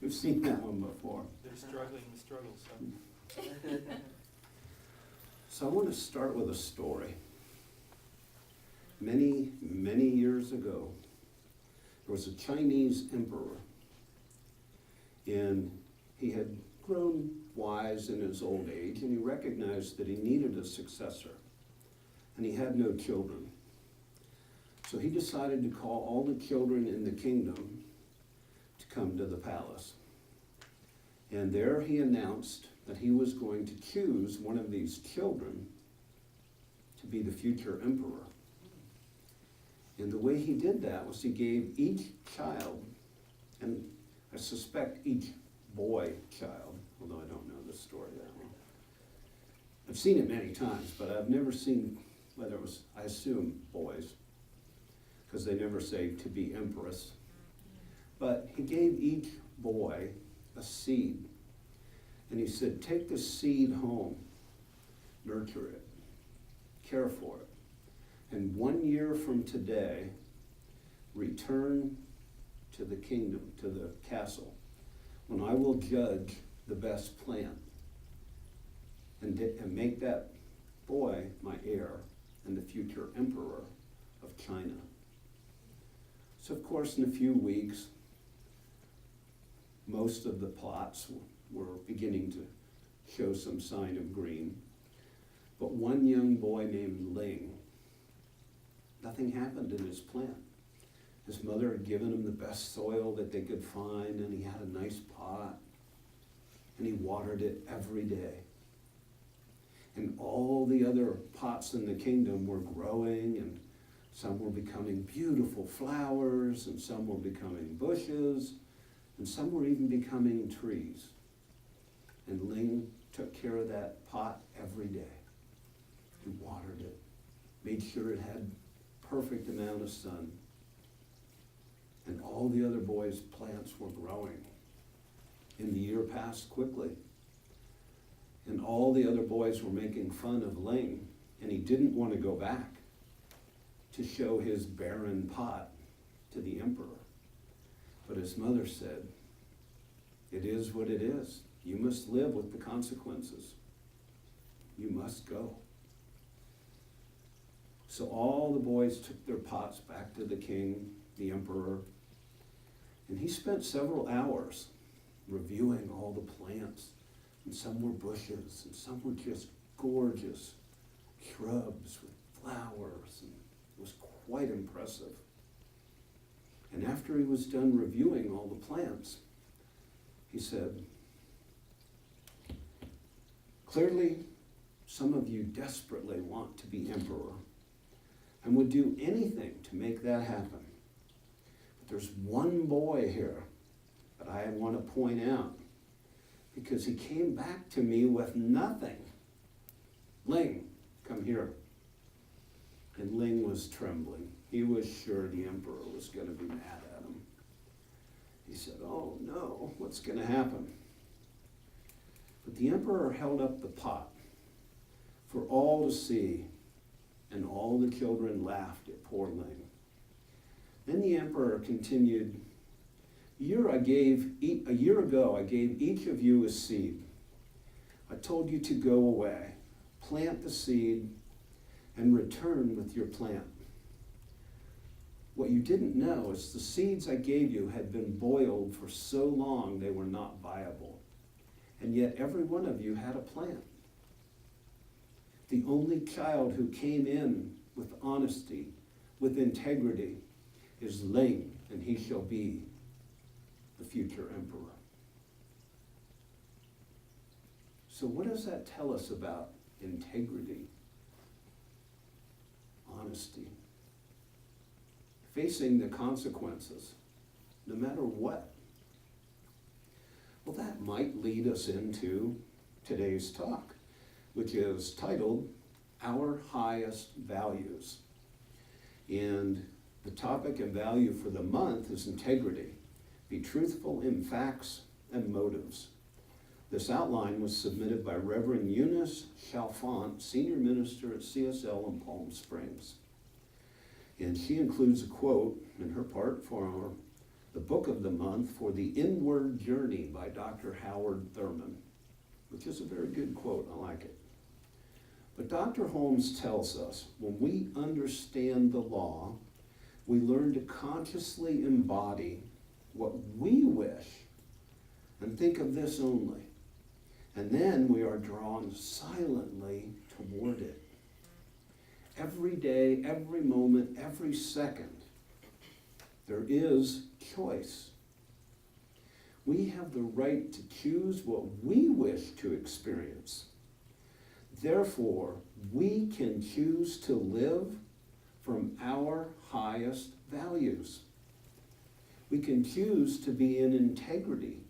We've seen that one before. They're struggling with struggles, so. So I want to start with a story. Many, many years ago, there was a Chinese emperor, and he had grown wise in his old age, and he recognized that he needed a successor, and he had no children. So he decided to call all the children in the kingdom to come to the palace. And there he announced that he was going to choose one of these children to be the future emperor. And the way he did that was he gave each child, and I suspect each boy child, although I don't know the story that well. I've seen it many times, but I've never seen whether it was, I assume, boys, because they never say to be empress. But he gave each boy a seed. And he said, take this seed home, nurture it, care for it. And 1 year from today, return to the kingdom, to the castle, when I will judge the best plant and make that boy my heir and the future emperor of China. So of course, in a few weeks, most of the plots were beginning to show some sign of green. But one young boy named Ling, nothing happened in his plant. His mother had given him the best soil that they could find, and he had a nice pot, and he watered it every day. And all the other pots in the kingdom were growing, and some were becoming beautiful flowers, and some were becoming bushes, and some were even becoming trees. And Ling took care of that pot every day. He watered it, made sure it had perfect amount of sun. And all the other boys' plants were growing. And the year passed quickly. And all the other boys were making fun of Ling, and he didn't want to go back to show his barren pot to the emperor. But his mother said, it is what it is. You must live with the consequences. You must go. So all the boys took their pots back to the king, the emperor, and he spent several hours reviewing all the plants. And some were bushes, and some were just gorgeous shrubs with flowers, and it was quite impressive. And after he was done reviewing all the plants, he said, clearly, some of you desperately want to be emperor and would do anything to make that happen. But there's one boy here that I want to point out, because he came back to me with nothing. Ling, come here. And Ling was trembling. He was sure the emperor was going to be mad at him. He said, oh no, what's going to happen? But the emperor held up the pot for all to see, and all the children laughed at poor Ling. Then the emperor continued, a year ago, I gave each of you a seed. I told you to go away, plant the seed, and return with your plant. What you didn't know is the seeds I gave you had been boiled for so long they were not viable. And yet every one of you had a plant. The only child who came in with honesty, with integrity, is Ling, and he shall be the future emperor. So what does that tell us about integrity, honesty, facing the consequences, no matter what? Well, that might lead us into today's talk, which is titled, Our Highest Values. And the topic and value for the month is integrity. Be truthful in facts and motives. This outline was submitted by Reverend Eunice Chalfant, Senior Minister at CSL in Palm Springs. And she includes a quote in her part for the book of the month for The Inward Journey by Dr. Howard Thurman, which is a very good quote. I like it. But Dr. Holmes tells us when we understand the law, we learn to consciously embody what we wish and think of this only. And then we are drawn silently toward it. Every day, every moment, every second, there is choice. We have the right to choose what we wish to experience. Therefore, we can choose to live from our highest values. We can choose to be in integrity,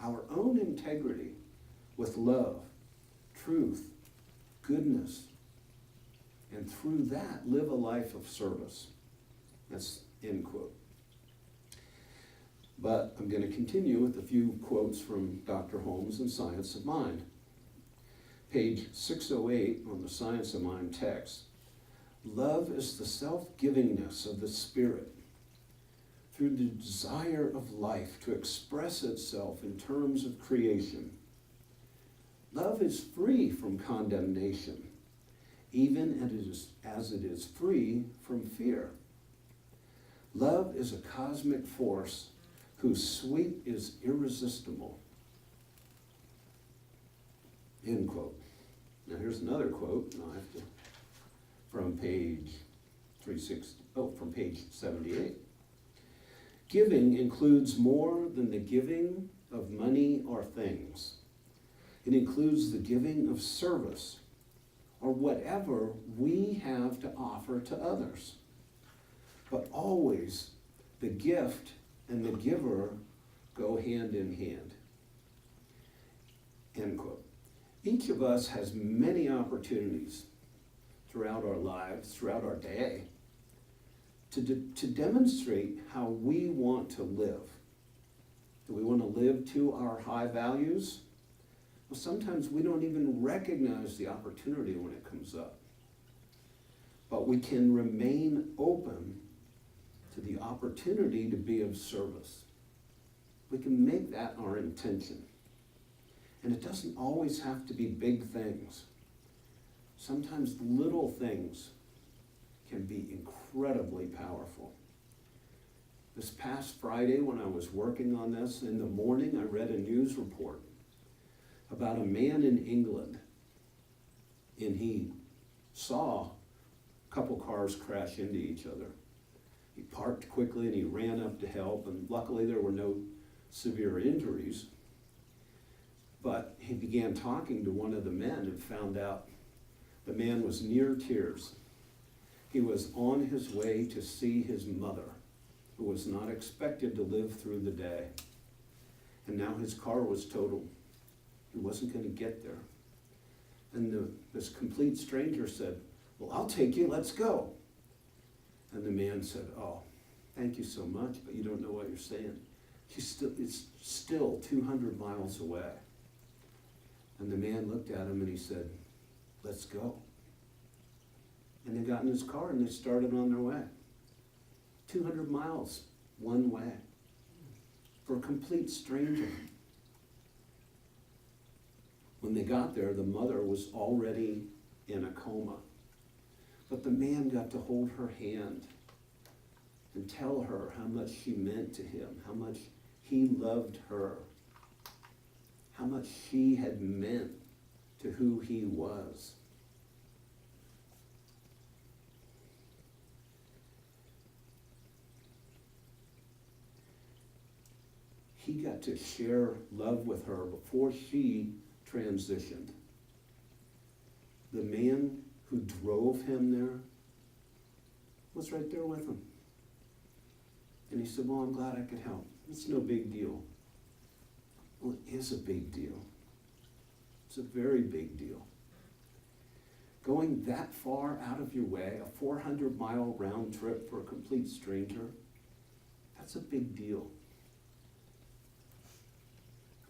our own integrity, with love, truth, goodness, and through that live a life of service. That's end quote. But I'm going to continue with a few quotes from Dr. Holmes in Science of Mind. Page 608 on the Science of Mind text. Love is the self-givingness of the spirit through the desire of life to express itself in terms of creation. Love is free from condemnation, even as it is free from fear. Love is a cosmic force whose sweep is irresistible. End quote. Now here's another quote. From page 78. Giving includes more than the giving of money or things. It includes the giving of service or whatever we have to offer to others. But always the gift and the giver go hand in hand. End quote. Each of us has many opportunities throughout our lives, throughout our day, to demonstrate how we want to live. Do we want to live to our high values? Well, sometimes we don't even recognize the opportunity when it comes up. But we can remain open to the opportunity to be of service. We can make that our intention. And it doesn't always have to be big things. Sometimes little things can be incredibly powerful. This past Friday, when I was working on this, in the morning I read a news report about a man in England, and he saw a couple cars crash into each other. He parked quickly and he ran up to help, and luckily there were no severe injuries. But he began talking to one of the men and found out the man was near tears. He was on his way to see his mother, who was not expected to live through the day. And now his car was totaled. He wasn't going to get there. And this complete stranger said, "Well, I'll take you, let's go." And the man said, "Oh, thank you so much, but you don't know what you're saying. It's still 200 miles away." And the man looked at him and he said, "Let's go." And they got in his car and they started on their way. 200 miles, one way, for a complete stranger. When they got there, the mother was already in a coma. But the man got to hold her hand and tell her how much she meant to him, how much he loved her, how much she had meant to who he was. He got to share love with her before she transitioned. The man who drove him there was right there with him. And he said, "Well, I'm glad I could help. It's no big deal." Well, it is a big deal. It's a very big deal. Going that far out of your way, a 400-mile round trip for a complete stranger, that's a big deal.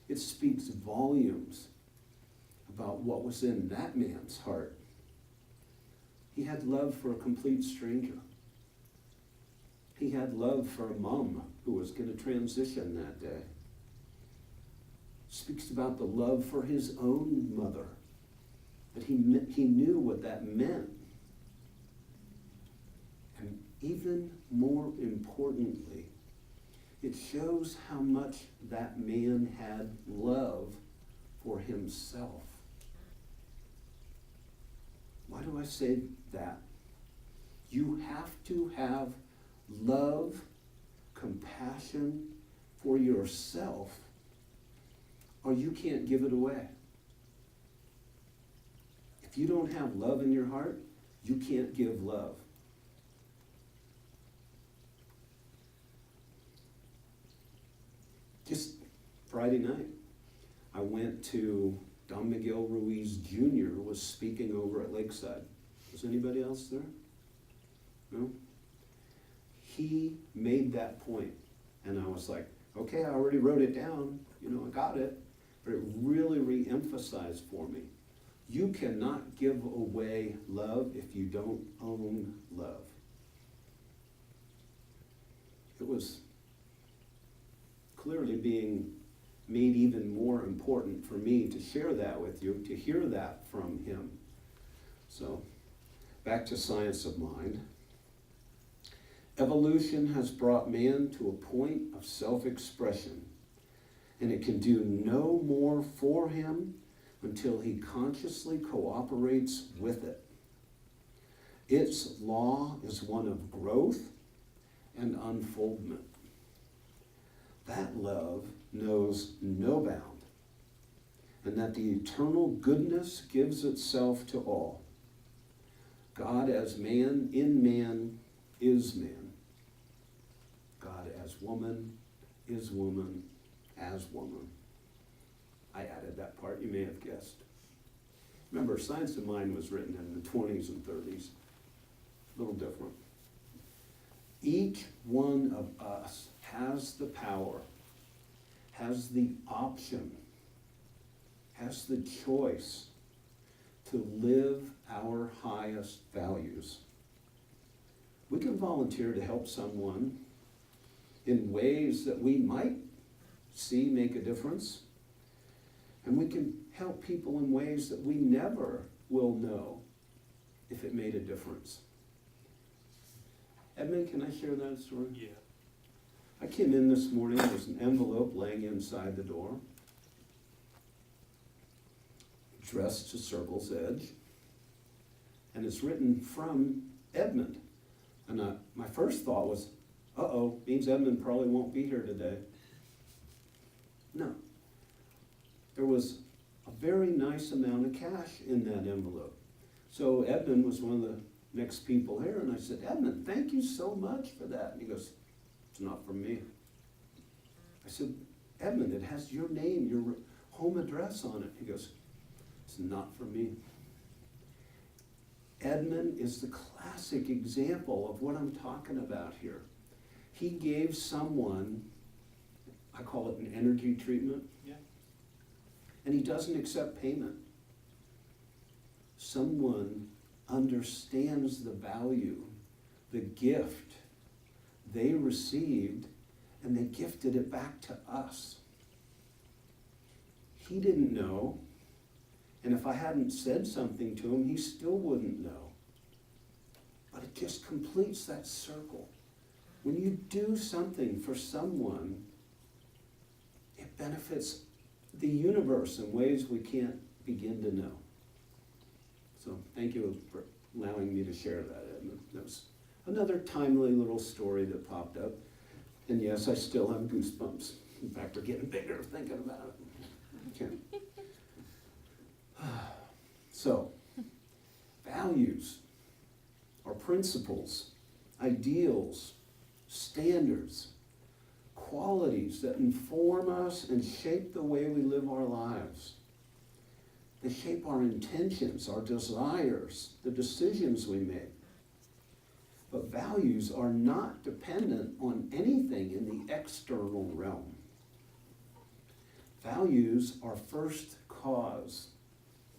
It speaks volumes about what was in that man's heart. He had love for a complete stranger. He had love for a mom who who was going to transition that day. Speaks about the love for his own mother, that he knew what that meant. And even more importantly, it shows how much that man had love for himself. Why do I say that? You have to have love, compassion for yourself, or you can't give it away. If you don't have love in your heart, you can't give love. Just Friday night, I went to Don Miguel Ruiz Jr. was speaking over at Lakeside. Was anybody else there? No? He made that point, and I was like, okay, I already wrote it down, I got it, but it really re-emphasized for me. You cannot give away love if you don't own love. It was clearly being made even more important for me to share that with you, to hear that from him. So, back to science of mind. Evolution has brought man to a point of self-expression, and it can do no more for him until he consciously cooperates with it. Its law is one of growth and unfoldment. That love knows no bound, and that the eternal goodness gives itself to all. God as man in man is man. God as woman is woman as woman. I added that part, you may have guessed. Remember, Science of Mind was written in the 20s and 30s. A little different. Each one of us has the power, has the option, has the choice to live our highest values. We can volunteer to help someone in ways that we might see make a difference, and we can help people in ways that we never will know if it made a difference. Edmund, can I share that story? Yeah. I came in this morning, there's an envelope laying inside the door, addressed to Circle's Edge, and it's written from Edmund. And my first thought was, means Edmund probably won't be here today. No. There was a very nice amount of cash in that envelope. So Edmund was one of the next people here, and I said, Edmund, thank you so much for that. And he goes, it's not from me. I said, Edmund, it has your name, your home address on it. He goes, it's not from me. Edmund is the classic example of what I'm talking about here. He gave someone, I call it an energy treatment, Yeah. and he doesn't accept payment. Someone understands the value, the gift they received, and they gifted it back to us. He didn't know, and if I hadn't said something to him, he still wouldn't know. But it just completes that circle. When you do something for someone, it benefits the universe in ways we can't begin to know. So thank you for allowing me to share that, Edmund. That was another timely little story that popped up. And yes, I still have goosebumps. In fact, they're getting bigger thinking about it. Okay. So, values are principles, ideals, standards, qualities that inform us and shape the way we live our lives. They shape our intentions, our desires, the decisions we make. But values are not dependent on anything in the external realm. Values are first cause.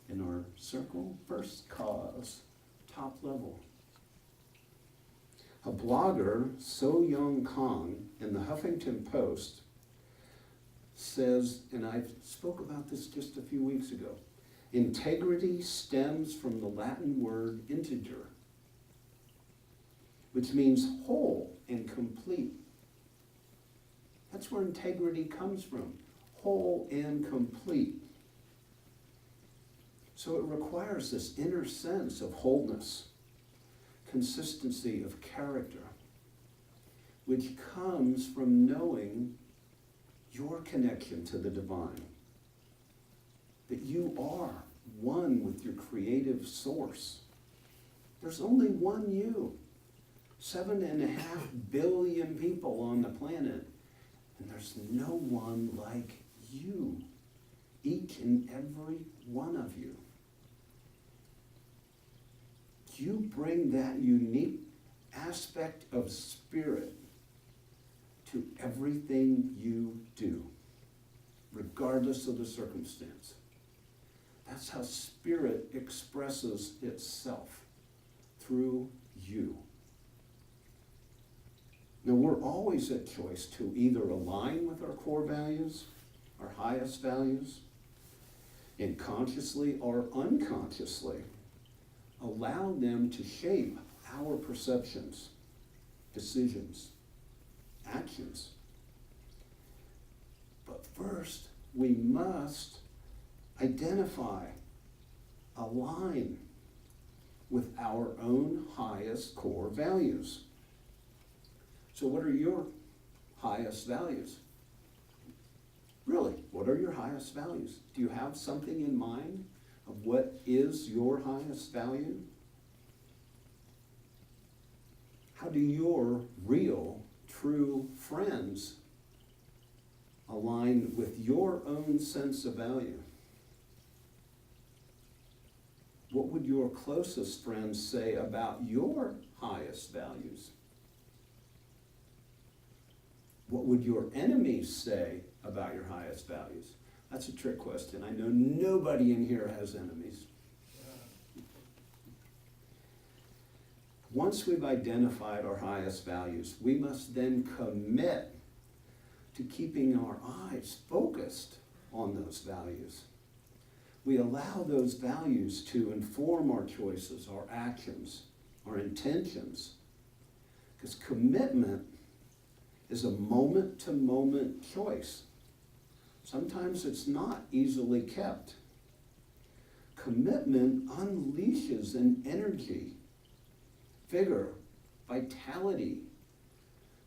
In our circle, first cause, top level. A blogger, So Young Kong, in the Huffington Post, says, and I spoke about this just a few weeks ago, integrity stems from the Latin word integer, which means whole and complete. That's where integrity comes from, whole and complete. So it requires this inner sense of wholeness, consistency of character, which comes from knowing your connection to the divine, that you are one with your creative source. There's only one you. 7.5 billion people on the planet, and there's no one like you, each and every one of you. You bring that unique aspect of spirit to everything you do, regardless of the circumstance. That's how spirit expresses itself, through you. Now, we're always at choice to either align with our core values, our highest values, and consciously or unconsciously allow them to shape our perceptions, decisions, actions. But first, we must identify, align with our own highest core values. So what are your highest values? Really, what are your highest values? Do you have something in mind of what is your highest value? How do your real, true friends align with your own sense of value? What would your closest friends say about your highest values? What would your enemies say about your highest values? That's a trick question. I know nobody in here has enemies. Once we've identified our highest values, we must then commit to keeping our eyes focused on those values. We allow those values to inform our choices, our actions, our intentions. Because commitment is a moment-to-moment choice. Sometimes it's not easily kept. Commitment unleashes an energy, vigor, vitality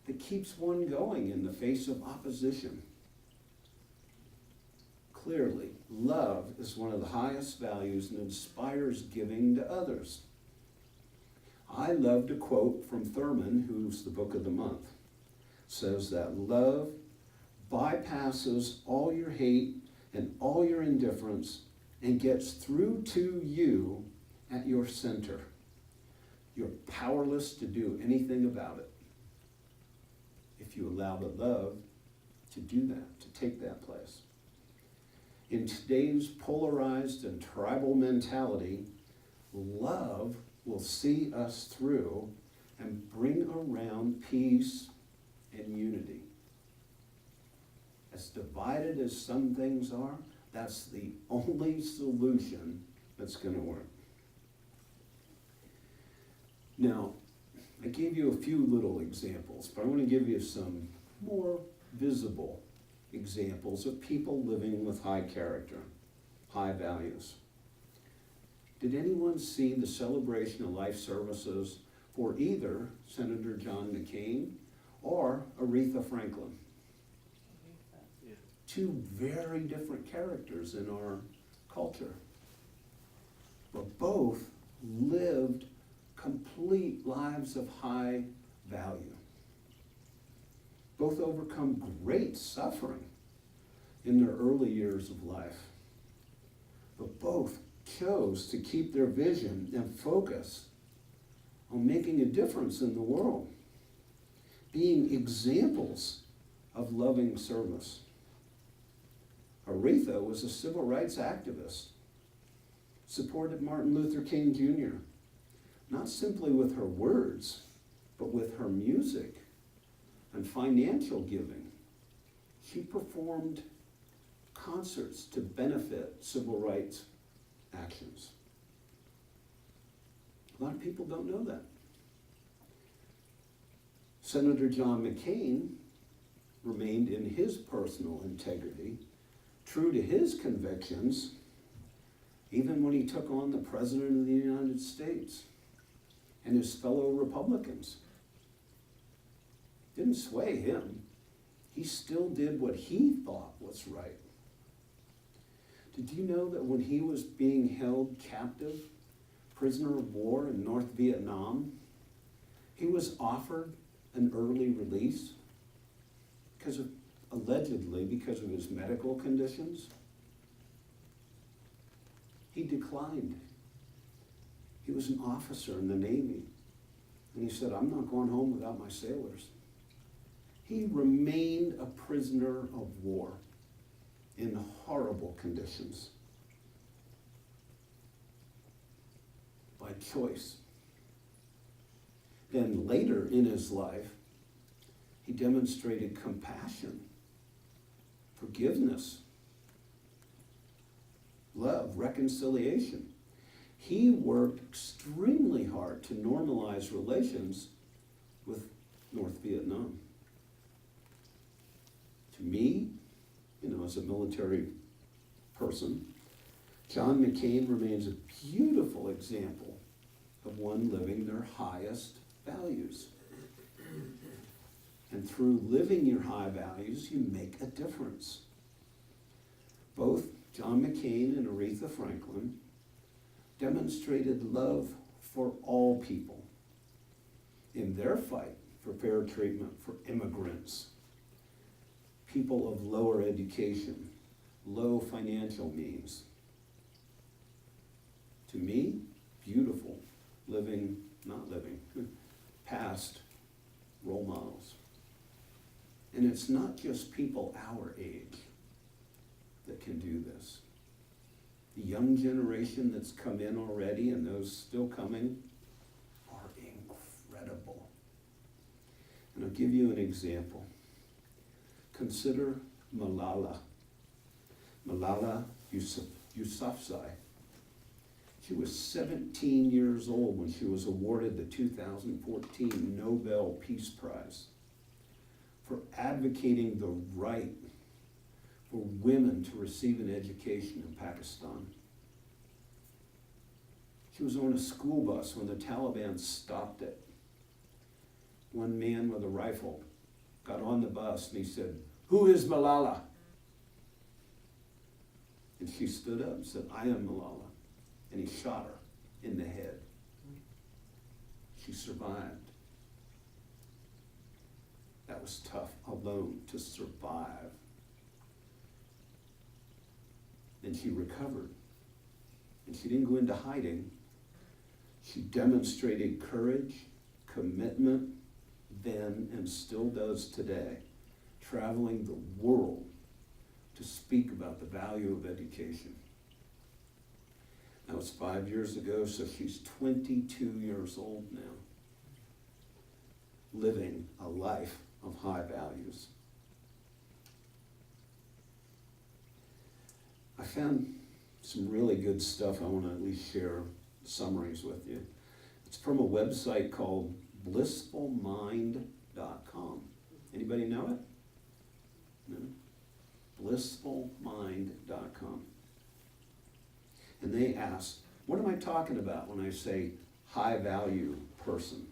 that keeps one going in the face of opposition. Clearly, love is one of the highest values and inspires giving to others. I love to quote from Thurman, who's the book of the month, says that love bypasses all your hate and all your indifference and gets through to you at your center. You're powerless to do anything about it if you allow the love to do that, to take that place. In today's polarized and tribal mentality, love will see us through and bring around peace and unity. As divided as some things are, that's the only solution that's going to work. Now, I gave you a few little examples, but I want to give you some more visible examples of people living with high character, high values. Did anyone see the celebration of life services for either Senator John McCain or Aretha Franklin? Yeah. Two very different characters in our culture, but both lived complete lives of high value. Both overcome great suffering in their early years of life, but both chose to keep their vision and focus on making a difference in the world, being examples of loving service. Aretha was a civil rights activist, supported Martin Luther King Jr., not simply with her words, but with her music and financial giving, she performed concerts to benefit civil rights actions. A lot of people don't know that. Senator John McCain remained in his personal integrity, true to his convictions, even when he took on the President of the United States and his fellow Republicans. Didn't sway him. He still did what he thought was right. Did you know that when he was being held captive, prisoner of war in North Vietnam, he was offered an early release allegedly because of his medical conditions? He declined. He was an officer in the Navy, and he said, "I'm not going home without my sailors." He remained a prisoner of war in horrible conditions by choice. Then later in his life, he demonstrated compassion, forgiveness, love, reconciliation. He worked extremely hard to normalize relations with North Vietnam. To me, as a military person, John McCain remains a beautiful example of one living their highest values. And through living your high values, you make a difference. Both John McCain and Aretha Franklin demonstrated love for all people in their fight for fair treatment for immigrants, people of lower education, low financial means. To me, beautiful, past role models. And it's not just people our age that can do this. The young generation that's come in already and those still coming are incredible. And I'll give you an example. Consider Malala Yousafzai. She was 17 years old when she was awarded the 2014 Nobel Peace Prize for advocating the right for women to receive an education in Pakistan. She was on a school bus when the Taliban stopped it. One man with a rifle got on the bus and he said, "Who is Malala?" And she stood up and said, "I am Malala." And he shot her in the head. She survived. That was tough alone to survive. Then she recovered. And she didn't go into hiding. She demonstrated courage, commitment, then and still does today, traveling the world to speak about the value of education. That was 5 years ago, so she's 22 years old now, living a life of high values. I found some really good stuff I want to at least share summaries with you. It's from a website called blissfulmind.com. Anybody know it? No? blissfulmind.com. And they ask, what am I talking about when I say high value person?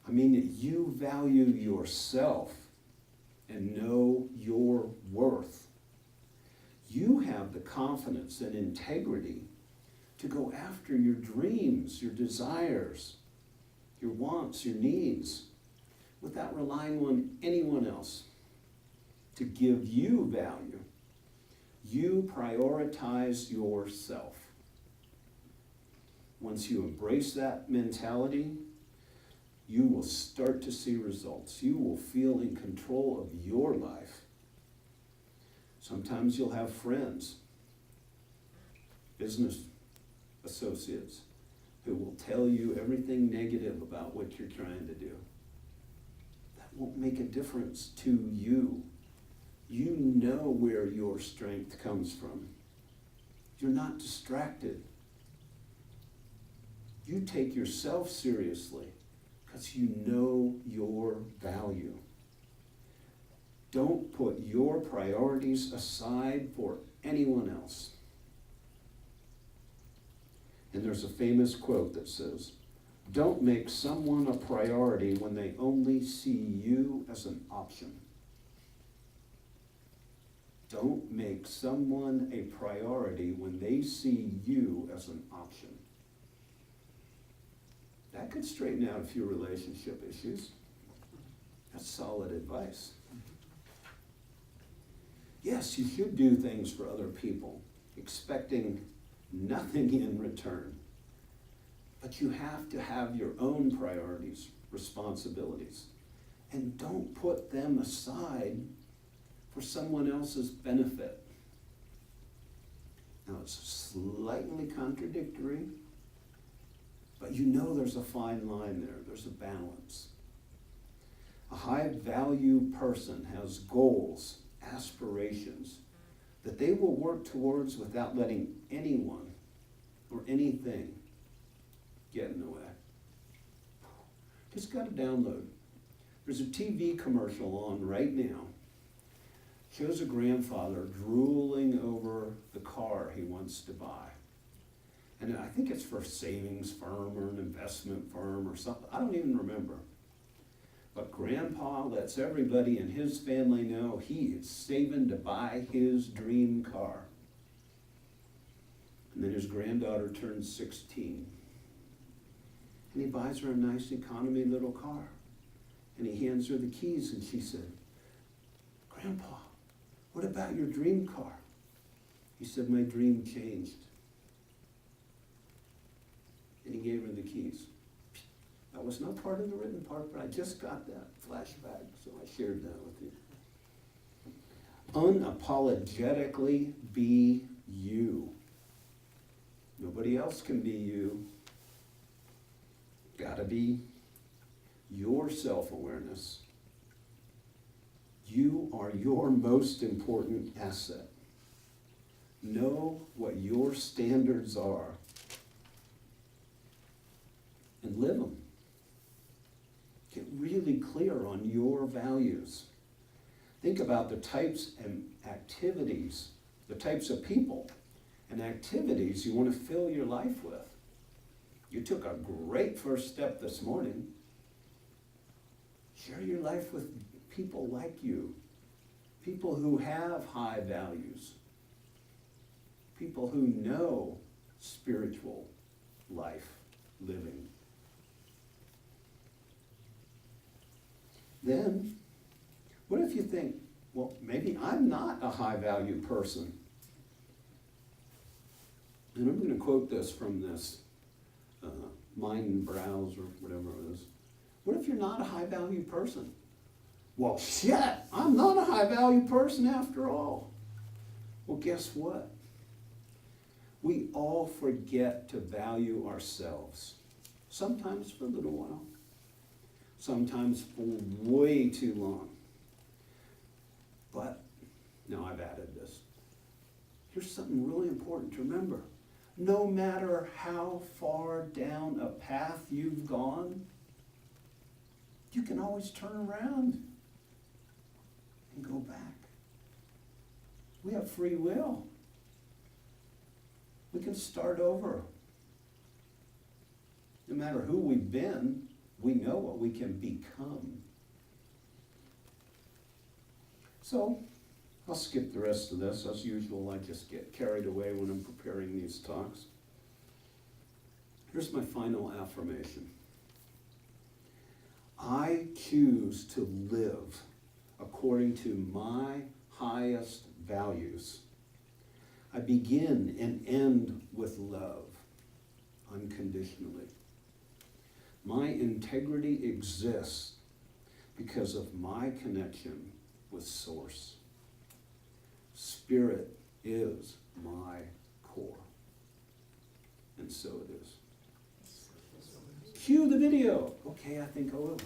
I mean that you value yourself and know your worth. You have the confidence and integrity to go after your dreams, your desires, your wants, your needs, without relying on anyone else to give you value. You prioritize yourself. Once you embrace that mentality, you will start to see results. You will feel in control of your life. Sometimes you'll have friends, business associates, who will tell you everything negative about what you're trying to do. That won't make a difference to you. You know where your strength comes from. You're not distracted. You take yourself seriously because you know your value. Don't put your priorities aside for anyone else. And there's a famous quote that says, "Don't make someone a priority when they only see you as an option." Don't make someone a priority when they see you as an option. That could straighten out a few relationship issues. That's solid advice. Yes, you should do things for other people, expecting nothing in return. But you have to have your own priorities, responsibilities, and don't put them aside for someone else's benefit. Now, it's slightly contradictory, but you know there's a fine line there. There's a balance. A high-value person has goals, aspirations, that they will work towards without letting anyone or anything get in the way. Just got to download. There's a TV commercial on right now. Shows a grandfather drooling over the car he wants to buy. And I think it's for a savings firm or an investment firm or something. I don't even remember. But Grandpa lets everybody in his family know he is saving to buy his dream car. And then his granddaughter turns 16. And he buys her a nice economy little car. And he hands her the keys and she said, "Grandpa, what about your dream car?" He said, "My dream changed." And he gave her the keys. That was not part of the written part, but I just got that flashback, so I shared that with you. Unapologetically be you. Nobody else can be you. Gotta be your self-awareness. You are your most important asset. Know what your standards are and live them. Get really clear on your values. Think about the types and activities, the types of people and activities you want to fill your life with. You took a great first step this morning. Share your life with people like you, people who have high values, people who know spiritual life living. Then, what if you think, well, maybe I'm not a high-value person? And I'm going to quote this from this Mind Browse or whatever it is. What if you're not a high-value person? Well, shit, I'm not a high-value person after all. Well, guess what? We all forget to value ourselves, sometimes for a little while, sometimes for way too long. But, now I've added this. Here's something really important to remember. No matter how far down a path you've gone, you can always turn around and go back. We have free will. We can start over. No matter who we've been, we know what we can become. So, I'll skip the rest of this. As usual, I just get carried away when I'm preparing these talks. Here's my final affirmation. I choose to live according to my highest values. I begin and end with love, unconditionally. My integrity exists because of my connection with Source. Spirit is my core. And so it is. cue the video. Okay, I think I will.